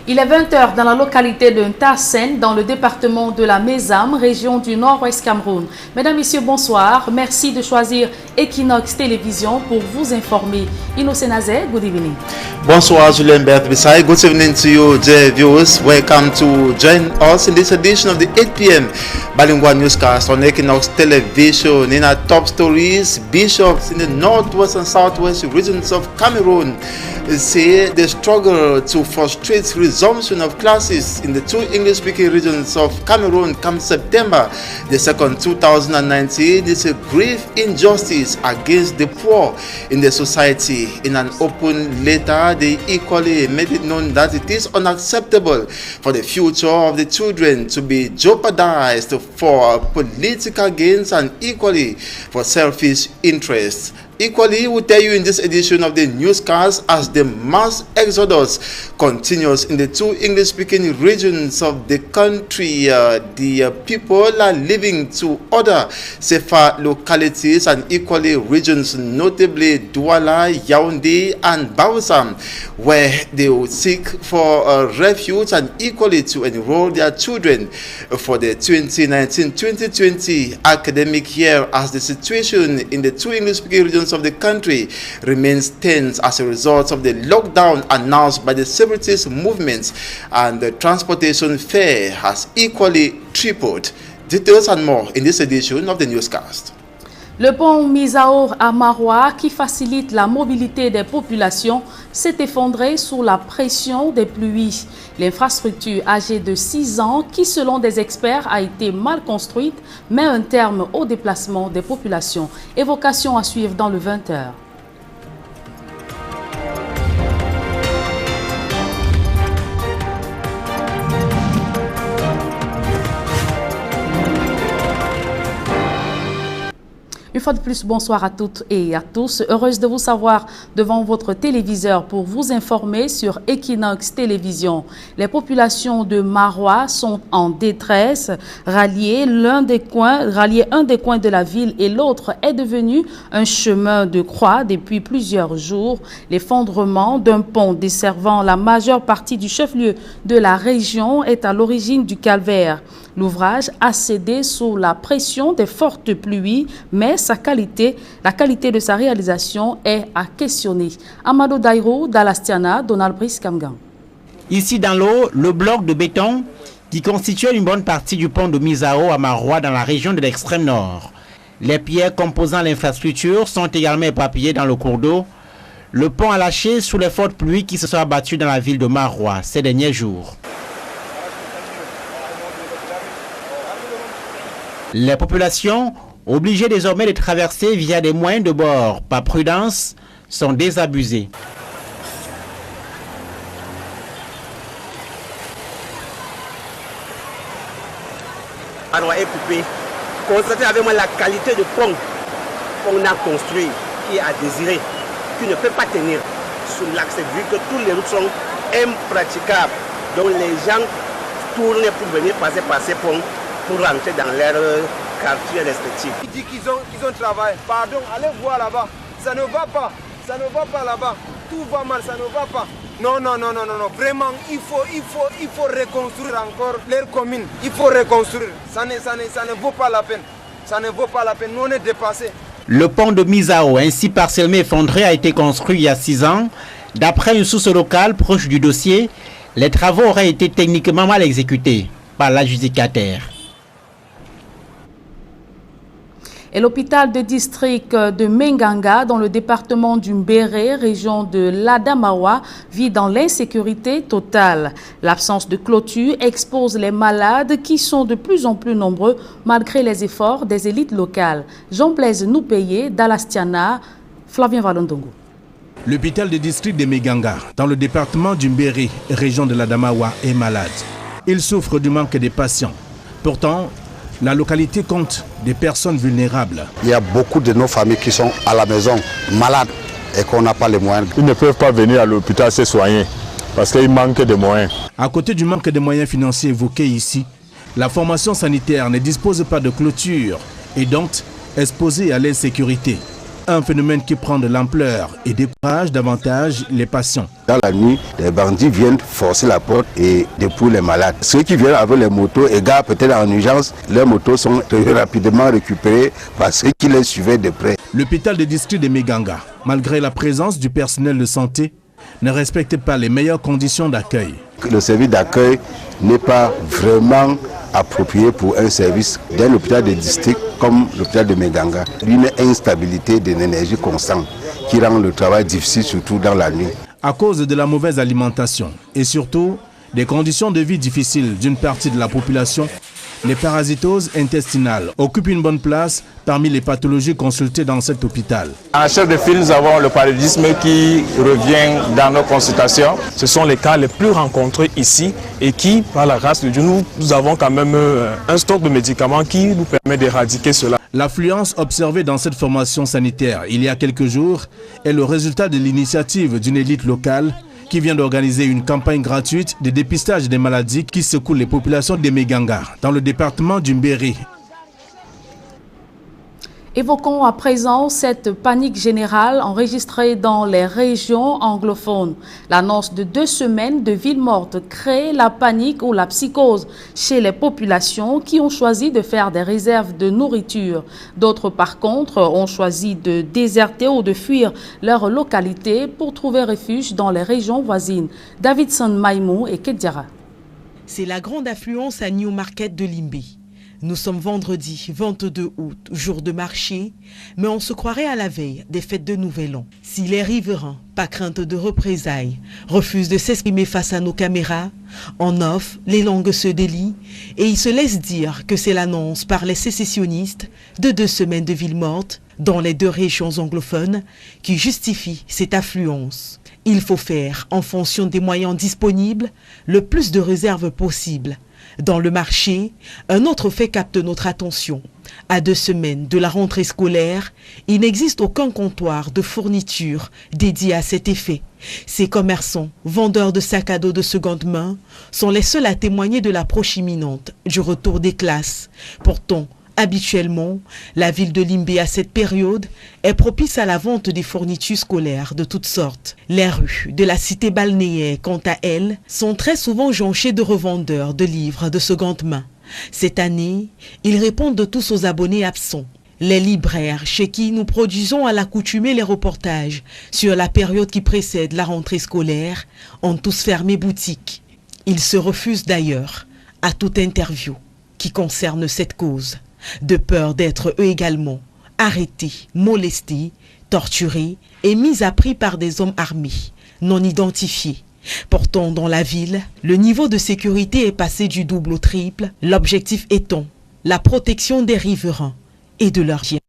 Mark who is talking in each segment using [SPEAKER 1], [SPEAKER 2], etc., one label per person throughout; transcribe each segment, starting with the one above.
[SPEAKER 1] Il est 20h dans la localité de Ntassen, dans le département de la Mézam, région du Nord-Ouest Cameroun. Mesdames, Messieurs, bonsoir. Merci de choisir Equinox Télévision pour vous informer. Innocent Nazé, good evening.
[SPEAKER 2] Bonsoir, Julien Bert Bissaï. Good evening to you, dear viewers. Welcome to join us in this edition of the 8 p.m. Bilingual newscast on Equinox Television. In our top stories, bishops in the northwest and southwest regions of Cameroon say they struggle to frustrate resumption of classes in the two English-speaking regions of Cameroon come September the 2nd, 2019. It's a grave injustice against the poor in the society. In an open letter, they equally made it known that it is unacceptable for the future of the children to be jeopardized for political gains and equally for selfish interests. Equally, we tell you in this edition of the newscast, as the mass exodus continues in the two English-speaking regions of the country, the people are leaving to other safer localities and equally regions, notably Douala, Yaoundé, and Bawusam, where they will seek for refuge and equally to enroll their children for the 2019-2020 academic year, as the situation in the two English-speaking regions of the country remains tense as a result of the lockdown announced by the separatist movements, and the transportation fare has equally tripled. Details and more in this edition of the newscast.
[SPEAKER 1] Le pont Mizaor à Maroua, qui facilite la mobilité des populations, s'est effondré sous la pression des pluies. L'infrastructure âgée de 6 ans, qui selon des experts a été mal construite, met un terme au déplacement des populations. Évocation à suivre dans le 20h. Une fois de plus, bonsoir à toutes et à tous. Heureuse de vous savoir devant votre téléviseur pour vous informer sur Equinox Télévision. Les populations de Maroua sont en détresse. Rallier un des coins de la ville et l'autre est devenu un chemin de croix depuis plusieurs jours. L'effondrement d'un pont desservant la majeure partie du chef-lieu de la région est à l'origine du calvaire. L'ouvrage a cédé sous la pression des fortes pluies, mais la qualité de sa réalisation est à questionner. Amadou Dairo, Dalastiana, Donald Brice Kamgan.
[SPEAKER 3] Ici dans l'eau, le bloc de béton qui constituait une bonne partie du pont de Mizao à Maroua dans la région de l'extrême nord. Les pierres composant l'infrastructure sont également éparpillées dans le cours d'eau. Le pont a lâché sous les fortes pluies qui se sont abattues dans la ville de Maroua ces derniers jours. Les populations, obligées désormais de traverser via des moyens de bord par prudence, sont désabusées.
[SPEAKER 4] Alors, époupée, constatez avec moi la qualité de pont qu'on a construit, qui est à désirer, qui ne peut pas tenir sur l'axe, vu que toutes les routes sont impraticables. Donc les gens tournent pour venir passer par ces ponts pour rentrer dans leur quartier respectif.
[SPEAKER 5] Ils disent qu'ils ont travaillé. Pardon, allez voir là-bas. Ça ne va pas. Ça ne va pas là-bas. Tout va mal, ça ne va pas. Non. Vraiment, il faut reconstruire encore leur commune. Il faut reconstruire. Ça ne vaut pas la peine. Ça ne vaut pas la peine. Nous, on est dépassés.
[SPEAKER 3] Le pont de Mizao, ainsi partiellement effondré, a été construit il y a 6 ans. D'après une source locale proche du dossier, les travaux auraient été techniquement mal exécutés par l'adjudicataire.
[SPEAKER 1] Et l'hôpital de district de Menganga, dans le département du Mbéré, région de l'Adamawa, vit dans l'insécurité totale. L'absence de clôture expose les malades qui sont de plus en plus nombreux malgré les efforts des élites locales. Jean-Blaise Noupayé, Dalastiana, Flavien Valondongo.
[SPEAKER 6] L'hôpital de district de Menganga, dans le département du Mbéré, région de l'Adamawa, est malade. Il souffre du manque de patients. Pourtant, la localité compte des personnes vulnérables.
[SPEAKER 7] Il y a beaucoup de nos familles qui sont à la maison, malades, et qu'on n'a pas les moyens.
[SPEAKER 8] Ils ne peuvent pas venir à l'hôpital se soigner parce qu'il manque de moyens.
[SPEAKER 6] À côté du manque de moyens financiers évoqué ici, la formation sanitaire ne dispose pas de clôture et donc exposée à l'insécurité. Un phénomène qui prend de l'ampleur et décourage davantage les patients.
[SPEAKER 7] Dans la nuit, les bandits viennent forcer la porte et dépouillent les malades. Ceux qui viennent avec les motos égarent peut-être en urgence, leurs motos sont rapidement récupérées par ceux qui les suivaient de près.
[SPEAKER 6] L'hôpital de district de Meganga, malgré la présence du personnel de santé, ne respecte pas les meilleures conditions d'accueil.
[SPEAKER 7] Le service d'accueil n'est pas vraiment approprié pour un service d'un hôpital de district comme l'hôpital de Meganga. Une instabilité de l'énergie constante qui rend le travail difficile, surtout dans la nuit.
[SPEAKER 6] À cause de la mauvaise alimentation et surtout des conditions de vie difficiles d'une partie de la population, les parasitoses intestinales occupent une bonne place parmi les pathologies consultées dans cet hôpital.
[SPEAKER 8] En chef de file, nous avons le paludisme qui revient dans nos consultations. Ce sont les cas les plus rencontrés ici et qui, par la grâce de Dieu, nous avons quand même un stock de médicaments qui nous permet d'éradiquer cela.
[SPEAKER 6] L'affluence observée dans cette formation sanitaire il y a quelques jours est le résultat de l'initiative d'une élite locale qui vient d'organiser une campagne gratuite de dépistage des maladies qui secouent les populations de Meganga, dans le département du Mbéry.
[SPEAKER 1] Évoquons à présent cette panique générale enregistrée dans les régions anglophones. L'annonce de 2 semaines de ville morte crée la panique ou la psychose chez les populations qui ont choisi de faire des réserves de nourriture. D'autres, par contre, ont choisi de déserter ou de fuir leur localité pour trouver refuge dans les régions voisines. Davidson Maïmou et Kedjara.
[SPEAKER 9] C'est la grande affluence à Newmarket de Limbe. Nous sommes vendredi 22 août, jour de marché, mais on se croirait à la veille des fêtes de Nouvel An. Si les riverains, pas crainte de représailles, refusent de s'exprimer face à nos caméras, en off, les langues se délient et ils se laissent dire que c'est l'annonce par les sécessionnistes de 2 semaines de ville morte dans les 2 régions anglophones qui justifie cette affluence. Il faut faire, en fonction des moyens disponibles, le plus de réserves possible. Dans le marché, un autre fait capte notre attention. À 2 semaines de la rentrée scolaire, il n'existe aucun comptoir de fourniture dédié à cet effet. Ces commerçants, vendeurs de sacs à dos de seconde main, sont les seuls à témoigner de l'approche imminente du retour des classes. Pourtant, habituellement, la ville de Limbe à cette période est propice à la vente des fournitures scolaires de toutes sortes. Les rues de la cité balnéaire, quant à elles, sont très souvent jonchées de revendeurs de livres de seconde main. Cette année, ils répondent tous aux abonnés absents. Les libraires chez qui nous produisons à l'accoutumée les reportages sur la période qui précède la rentrée scolaire ont tous fermé boutique. Ils se refusent d'ailleurs à toute interview qui concerne cette cause, de peur d'être eux également arrêtés, molestés, torturés et mis à prix par des hommes armés, non identifiés. Pourtant, dans la ville, le niveau de sécurité est passé du double au triple, l'objectif étant la protection des riverains et de leurs biens.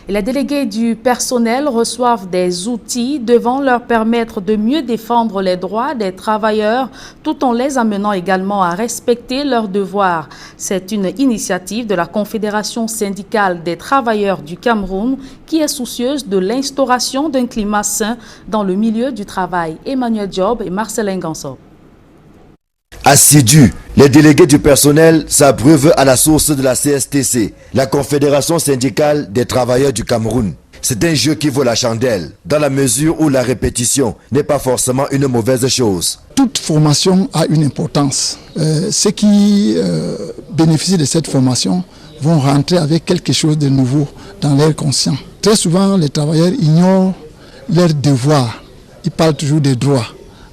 [SPEAKER 1] Les délégués du personnel reçoivent des outils devant leur permettre de mieux défendre les droits des travailleurs tout en les amenant également à respecter leurs devoirs. C'est une initiative de la Confédération syndicale des travailleurs du Cameroun qui est soucieuse de l'instauration d'un climat sain dans le milieu du travail. Emmanuel Job et Marcelin Gansop.
[SPEAKER 10] Assidus, les délégués du personnel s'abreuvent à la source de la CSTC, la Confédération syndicale des travailleurs du Cameroun. C'est un jeu qui vaut la chandelle, dans la mesure où la répétition n'est pas forcément une mauvaise chose.
[SPEAKER 11] Toute formation a une importance. Ceux qui bénéficient de cette formation vont rentrer avec quelque chose de nouveau dans leur conscient. Très souvent, les travailleurs ignorent leurs devoirs. Ils parlent toujours des droits.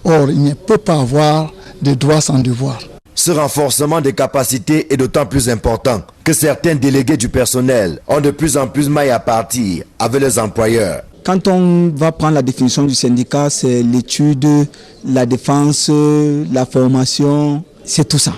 [SPEAKER 11] Or, il ne peut pas avoir de droits sans devoirs.
[SPEAKER 10] Ce renforcement des capacités est d'autant plus important que certains délégués du personnel ont de plus en plus maille à partir avec les employeurs.
[SPEAKER 12] Quand on va prendre la définition du syndicat, c'est l'étude, la défense, la formation, c'est tout ça.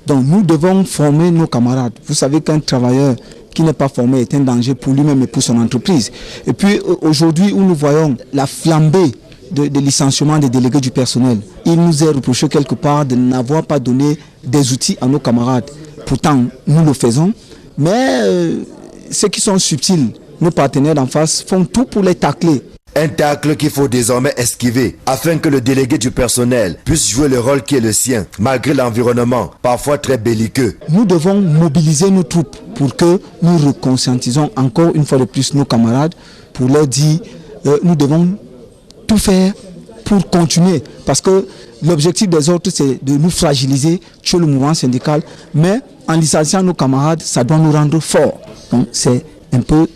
[SPEAKER 12] Donc nous devons former nos camarades. Vous savez qu'un travailleur qui n'est pas formé est un danger pour lui-même et pour son entreprise. Et puis aujourd'hui où nous voyons la flambée de licenciement des délégués du personnel, il nous est reproché quelque part de n'avoir pas donné des outils à nos camarades. Pourtant, nous le faisons, mais ceux qui sont subtils, nos partenaires d'en face, font tout pour les tacler.
[SPEAKER 10] Un tacle qu'il faut désormais esquiver afin que le délégué du personnel puisse jouer le rôle qui est le sien, malgré l'environnement, parfois très belliqueux.
[SPEAKER 12] Nous devons mobiliser nos troupes pour que nous reconscientisons encore une fois de plus nos camarades, pour leur dire nous devons tout faire pour continuer. Parce que l'objectif des autres, c'est de nous fragiliser sur le mouvement syndical, mais en licenciant nos camarades, ça doit nous rendre forts. Donc c'est un peu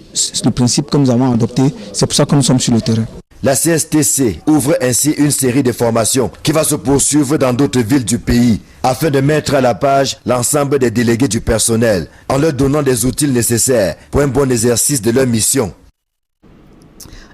[SPEAKER 12] le principe que nous avons adopté, c'est pour ça que nous sommes sur le terrain.
[SPEAKER 10] La CSTC ouvre ainsi une série de formations qui va se poursuivre dans d'autres villes du pays afin de mettre à la page l'ensemble des délégués du personnel en leur donnant des outils nécessaires pour un bon exercice de leur mission.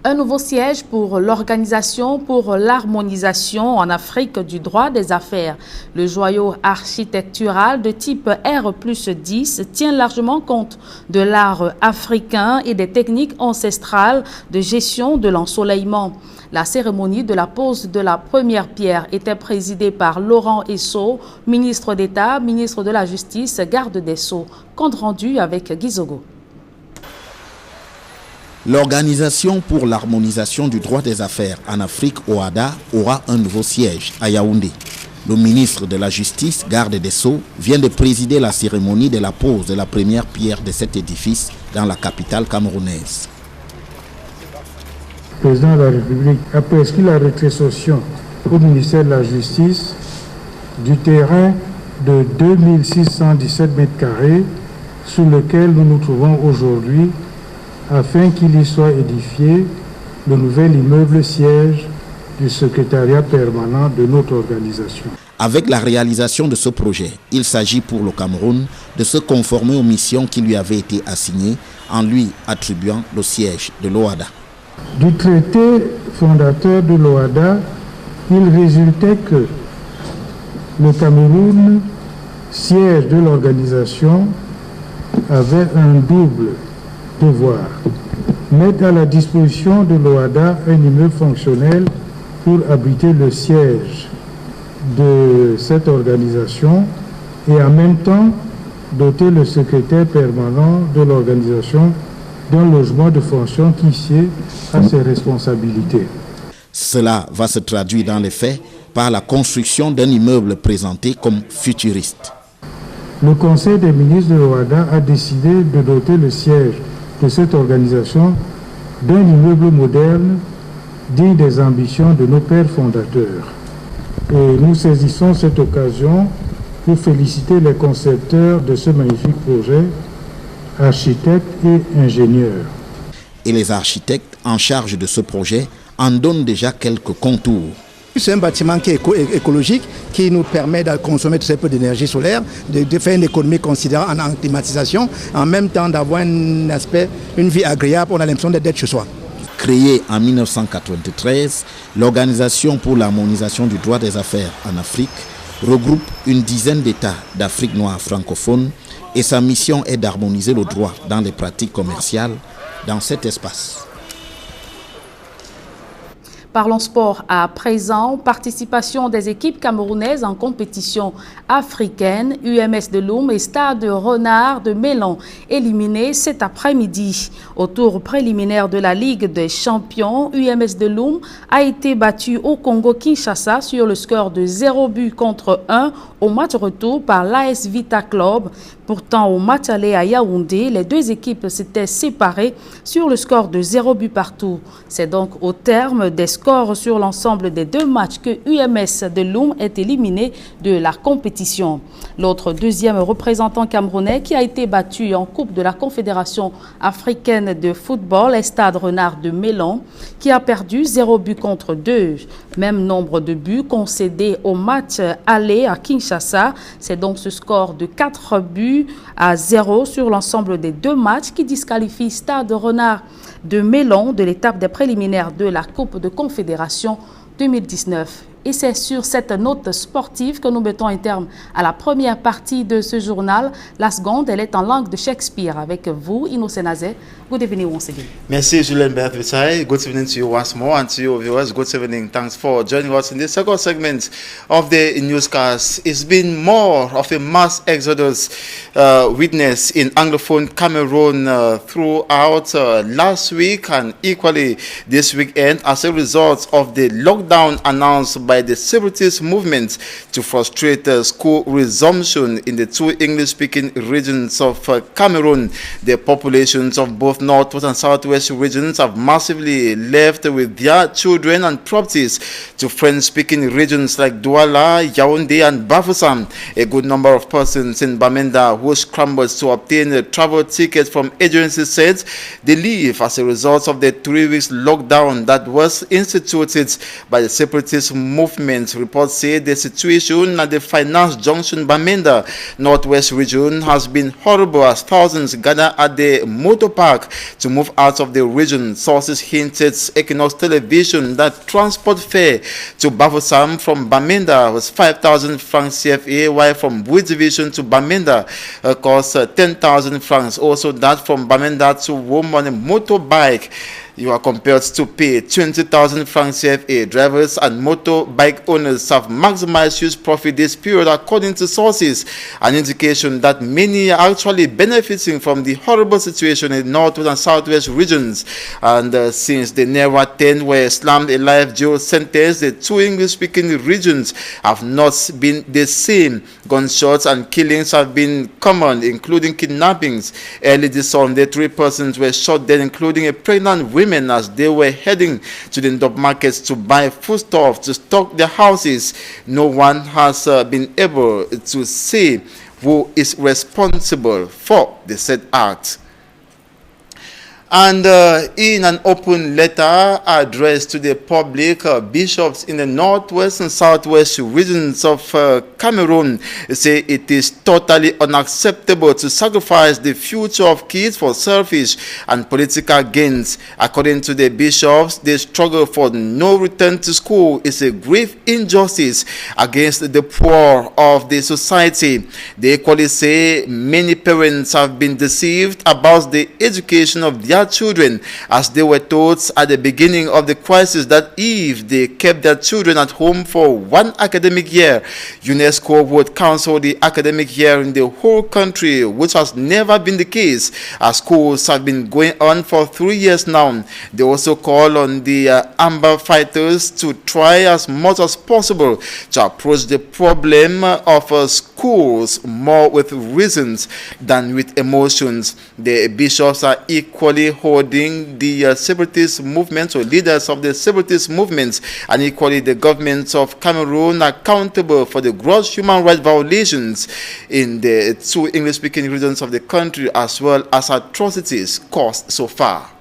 [SPEAKER 1] Un nouveau siège pour l'Organisation pour l'harmonisation en Afrique du droit des affaires. Le joyau architectural de type R+10 tient largement compte de l'art africain et des techniques ancestrales de gestion de l'ensoleillement. La cérémonie de la pose de la première pierre était présidée par Laurent Esso, ministre d'État, ministre de la Justice, garde des Sceaux. Compte rendu avec Guizogo.
[SPEAKER 3] L'Organisation pour l'harmonisation du droit des affaires en Afrique, OHADA, aura un nouveau siège à Yaoundé. Le ministre de la Justice, garde des Sceaux, vient de présider la cérémonie de la pose de la première pierre de cet édifice dans la capitale camerounaise.
[SPEAKER 13] Le président de la République a prescrit la rétrocession au ministère de la Justice du terrain de 2617 mètres carrés sur lequel nous nous trouvons aujourd'hui, afin qu'il y soit édifié le nouvel immeuble siège du secrétariat permanent de notre organisation.
[SPEAKER 3] Avec la réalisation de ce projet, il s'agit pour le Cameroun de se conformer aux missions qui lui avaient été assignées en lui attribuant le siège de l'OHADA.
[SPEAKER 13] Du traité fondateur de l'OHADA, il résultait que le Cameroun, siège de l'organisation, avait un double devoir: mettre à la disposition de l'OHADA un immeuble fonctionnel pour abriter le siège de cette organisation et en même temps doter le secrétaire permanent de l'organisation d'un logement de fonction qui sied à ses responsabilités.
[SPEAKER 3] Cela va se traduire dans les faits par la construction d'un immeuble présenté comme futuriste.
[SPEAKER 13] Le Conseil des ministres de l'OHADA a décidé de doter le siège de cette organisation d'un immeuble moderne digne des ambitions de nos pères fondateurs. Et nous saisissons cette occasion pour féliciter les concepteurs de ce magnifique projet, architectes et ingénieurs.
[SPEAKER 3] Et les architectes en charge de ce projet en donnent déjà quelques contours.
[SPEAKER 14] C'est un bâtiment qui est écologique, qui nous permet de consommer très peu d'énergie solaire, de faire une économie considérable en climatisation, en même temps d'avoir un aspect, une vie agréable, on a l'impression d'être chez soi.
[SPEAKER 3] Créée en 1993, l'Organisation pour l'harmonisation du droit des affaires en Afrique regroupe une dizaine d'États d'Afrique noire francophone et sa mission est d'harmoniser le droit dans les pratiques commerciales dans cet espace.
[SPEAKER 1] Parlons sport à présent. Participation des équipes camerounaises en compétition africaine. UMS de Loum et Stade Renard de Mélan éliminés cet après-midi. Au tour préliminaire de la Ligue des Champions, UMS de Loum a été battu au Congo-Kinshasa sur le score de 0-1 au match retour par l'AS Vita Club. Pourtant, au match aller à Yaoundé, les deux équipes s'étaient séparées sur le score de 0 but partout. C'est donc au terme des scores sur l'ensemble des deux matchs que UMS de Loum est éliminé de la compétition. L'autre deuxième représentant camerounais qui a été battu en Coupe de la Confédération africaine de football est Stade Renard de Mélan qui a perdu 0 but contre 2. Même nombre de buts concédés au match aller à Kinshasa. C'est donc ce score de 4 buts à 0 sur l'ensemble des deux matchs qui disqualifie Stade Renard de Mélan de l'étape des préliminaires de la Coupe de Confédération 2019. Et c'est sur cette note sportive que nous mettons un terme à la première partie de ce journal. La seconde, elle est en langue de Shakespeare. Avec vous, Innocent Nazé. Good evening once again.
[SPEAKER 2] Merci, Julien Berthvisay. Good evening to you once more, and to your viewers. Good evening. Thanks for joining us in the second segment of the newscast. It's been more of a mass exodus witnessed in Anglophone Cameroon throughout last week and equally this weekend as a result of the lockdown announced by the separatist movement to frustrate school resumption in the two English-speaking regions of Cameroon. The populations of both northwest and southwest regions have massively left with their children and properties to French-speaking regions like Douala, Yaoundé, and Bafoussam. A good number of persons in Bamenda who scrambled to obtain a travel ticket from agencies said they leave as a result of the 3 weeks lockdown that was instituted by the separatist movement. Reports say the situation at the Finance Junction Bamenda Northwest region has been horrible as thousands gather at the motor park to move out of the region. Sources hinted Equinox Television that transport fare to Bafoussam from Bamenda was 5,000 francs CFA, while from Bui Division to Bamenda cost 10,000 francs. Also that from Bamenda to Wom on a motorbike, you are compelled to pay 20,000 francs CFA. Drivers and motorbike owners have maximized use profit this period, according to sources. An indication that many are actually benefiting from the horrible situation in northwest and southwest regions. And since the Nera 10 were slammed a life jail sentence, the two English-speaking regions have not been the same. Gunshots and killings have been common, including kidnappings. Early this Sunday, 3 persons were shot dead, including a pregnant woman, as they were heading to the Ndop markets to buy foodstuffs to stock their houses. No one has been able to say who is responsible for the said act. And in an open letter addressed to the public, bishops in the northwest and southwest regions of Cameroon say it is totally unacceptable to sacrifice the future of kids for selfish and political gains. According to the bishops, the struggle for no return to school is a grave injustice against the poor of the society. They equally say many parents have been deceived about the education of their children, as they were told at the beginning of the crisis that if they kept their children at home for 1 academic year, UNESCO would cancel the academic year in the whole country, which has never been the case, as schools have been going on for 3 years now. They also call on the Amber fighters to try as much as possible to approach the problem of schools more with reasons than with emotions. The bishops are equally holding the separatist movements or leaders of the separatist movements and equally the governments of Cameroon accountable for the gross human rights violations in the two English-speaking regions of the country, as well as atrocities caused so far.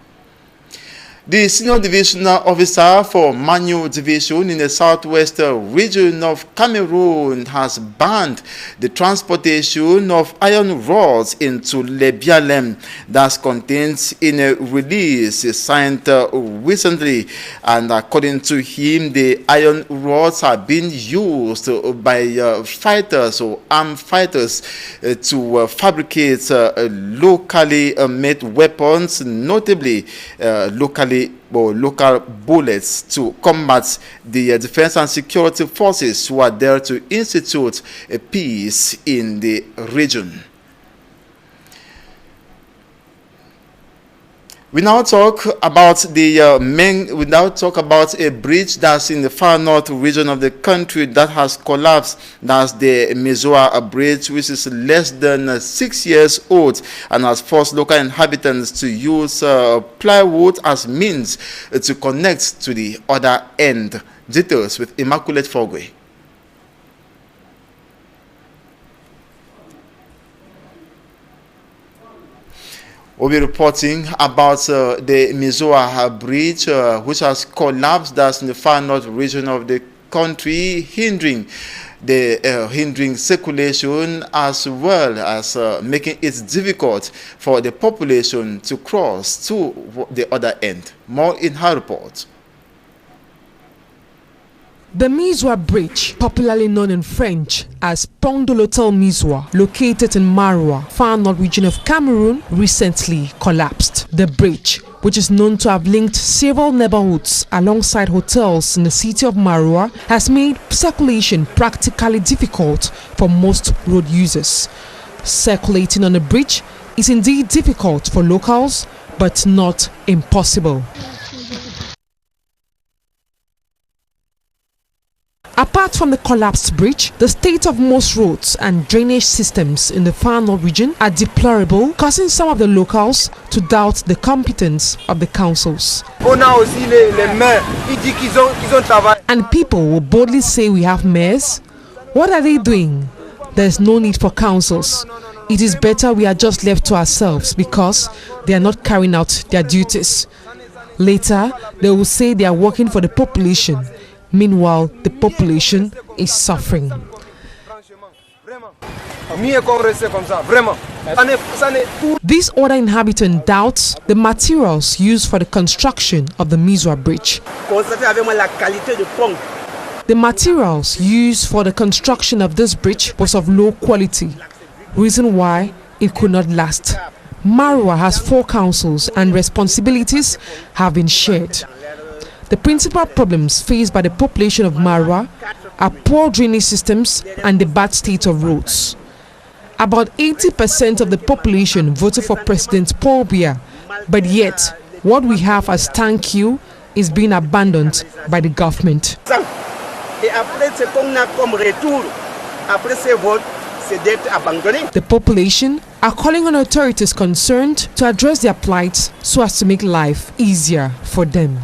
[SPEAKER 2] The senior divisional officer for Manu Division in the southwest region of Cameroon has banned the transportation of iron rods into Lebialem. That's contained in a release signed recently. And according to him, the iron rods are being used by fighters or armed fighters to fabricate locally made weapons, notably local bullets, to combat the defense and security forces who are there to institute a peace in the region. We now talk about a bridge that's in the far north region of the country that has collapsed. That's the Mizoa Bridge, which is less than 6 years old and has forced local inhabitants to use plywood as means to connect to the other end. Details with Immaculate Fogwe. We'll be reporting about the Mizoa Bridge, which has collapsed. That's in the far north region of the country, hindering circulation as well as making it difficult for the population to cross to the other end. More in her report.
[SPEAKER 15] The Mizwa Bridge, popularly known in French as Pont de l'Hôtel Mizwa, located in Maroua, far north region of Cameroon, recently collapsed. The bridge, which is known to have linked several neighborhoods alongside hotels in the city of Maroua, has made circulation practically difficult for most road users. Circulating on the bridge is indeed difficult for locals, but not impossible. Apart from the collapsed bridge, the state of most roads and drainage systems in the Far North region are deplorable, causing some of the locals to doubt the competence of the councils. And people will boldly say we have mayors. What are they doing? There's no need for councils. It is better we are just left to ourselves because they are not carrying out their duties. Later, they will say they are working for the population. Meanwhile, the population is suffering. This other inhabitant doubts the materials used for the construction of the Mizwa Bridge. The materials used for the construction of this bridge was of low quality, reason why it could not last. Maroua has 4 councils and responsibilities have been shared. The principal problems faced by the population of Maroua are poor drainage systems and the bad state of roads. About 80% of the population voted for President Paul Biya, but yet what we have as thank you is being abandoned by the government. The population are calling on authorities concerned to address their plight so as to make life easier for them.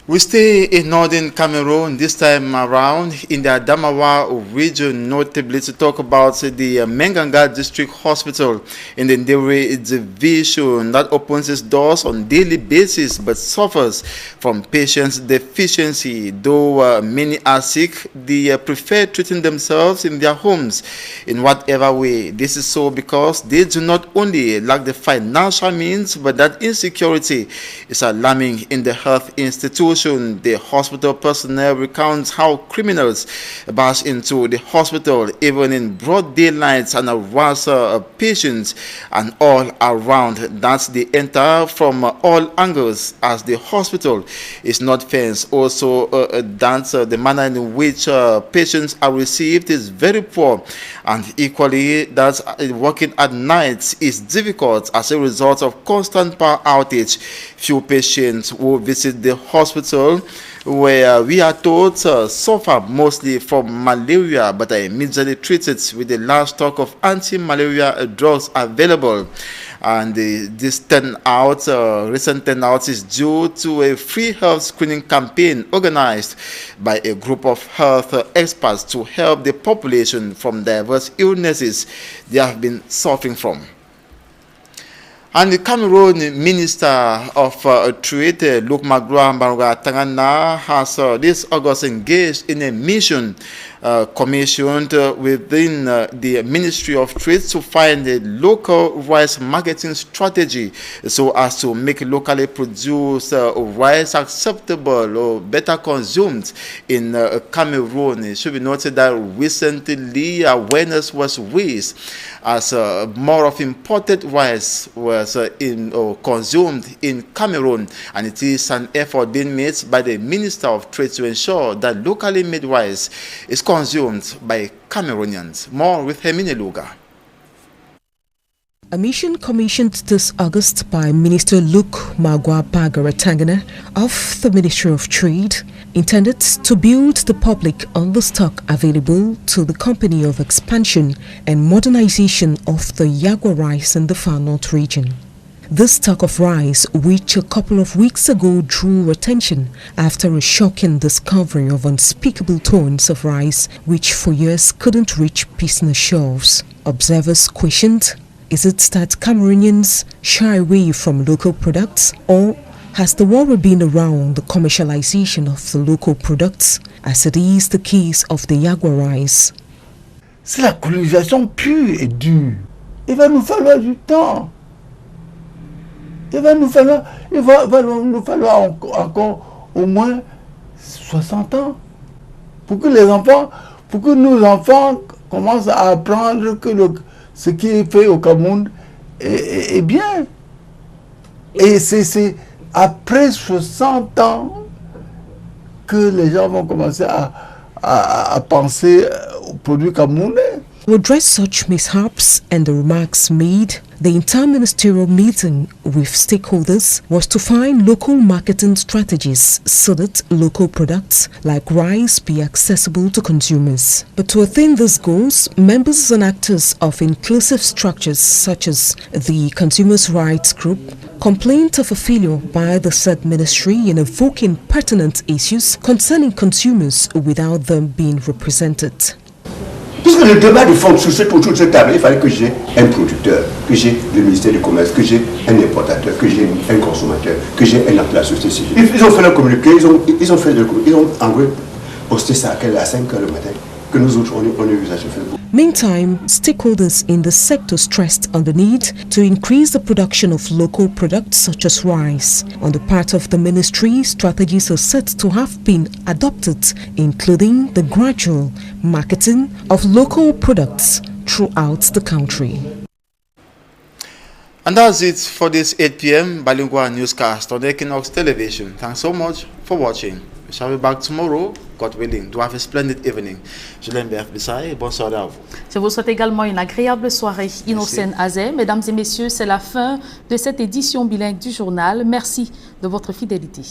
[SPEAKER 2] We stay in northern Cameroon this time around in the Adamawa region, notably to talk about the Menganga District Hospital in the Ndewere division that opens its doors on daily basis but suffers from patients' deficiency. Though many are sick, they prefer treating themselves in their homes in whatever way. This is so because they do not only lack the financial means, but that insecurity is alarming in the health institution. The hospital personnel recounts how criminals burst into the hospital even in broad daylight and harass patients, and all around that they enter from all angles as the hospital is not fenced. Also, the manner in which patients are received is very poor, and equally that working at night is difficult as a result of constant power outage. Few patients who visit the hospital, where we are told suffer mostly from malaria, but are immediately treated with the large stock of anti-malaria drugs available. And this recent turnout is due to a free health screening campaign organized by a group of health experts to help the population from diverse illnesses they have been suffering from. And the Cameroon Minister of Trade, Luc Magloire Tangana, has this August engaged in a mission commissioned within the Ministry of Trade to find a local rice marketing strategy so as to make locally produced rice acceptable or better consumed in Cameroon. It should be noted that recently awareness was raised as more of imported rice was consumed in Cameroon, and it is an effort being made by the Minister of Trade to ensure that locally made rice is consumed by Cameroonians. More with Hermine Luga.
[SPEAKER 16] A mission commissioned this August by Minister Luc Magloire Tangana of the Ministry of Trade intended to build the public on the stock available to the Company of Expansion and Modernization of the Yagwa rice in the Far North region. This stock of rice, which a couple of weeks ago drew attention after a shocking discovery of unspeakable tons of rice which for years couldn't reach business shelves. Observers questioned, is it that Cameroonians shy away from local products, or has the worry been around the commercialization of the local products, as it is the case of the Yagwa rice?
[SPEAKER 17] C'est la colonisation pure et dure. Il va nous falloir du temps. Il va nous falloir encore au moins 60 ans. Pour que les enfants, pour que nos enfants commencent à apprendre que ce qui est fait au Cameroun est bien. Et c'est après 60 ans que les gens vont commencer à penser aux produits camerounais.
[SPEAKER 16] To address such mishaps and the remarks made, the inter-ministerial meeting with stakeholders was to find local marketing strategies so that local products like rice be accessible to consumers. But to attain these goals, members and actors of inclusive structures such as the Consumers' Rights Group complained of a failure by the said ministry in evoking pertinent issues concerning consumers without them being represented.
[SPEAKER 7] Puisque le débat de fond sur cette table, il fallait que j'ai un producteur, que j'ai le ministère du Commerce, que j'ai un importateur, que j'ai un consommateur, que j'ai un acte de la société civile. Ils ont fait leur communiqué, ils ont envoyé poster ça à 5 h le matin, que nous autres, on a eu ça sur Facebook.
[SPEAKER 16] Meantime, stakeholders in the sector stressed on the need to increase the production of local products such as rice. On the part of the ministry, strategies are said to have been adopted, including the gradual marketing of local products throughout the country.
[SPEAKER 2] And that's it for this 8 p.m. bilingual newscast on Equinox Television. Thanks so much for watching. We shall be back tomorrow, God willing. Do have a splendid evening. Julien Bissay, bonne soirée à vous.
[SPEAKER 1] Je vous souhaite également une agréable soirée. Innocène Azé, mesdames et messieurs, c'est la fin de cette édition bilingue du journal. Merci de votre fidélité.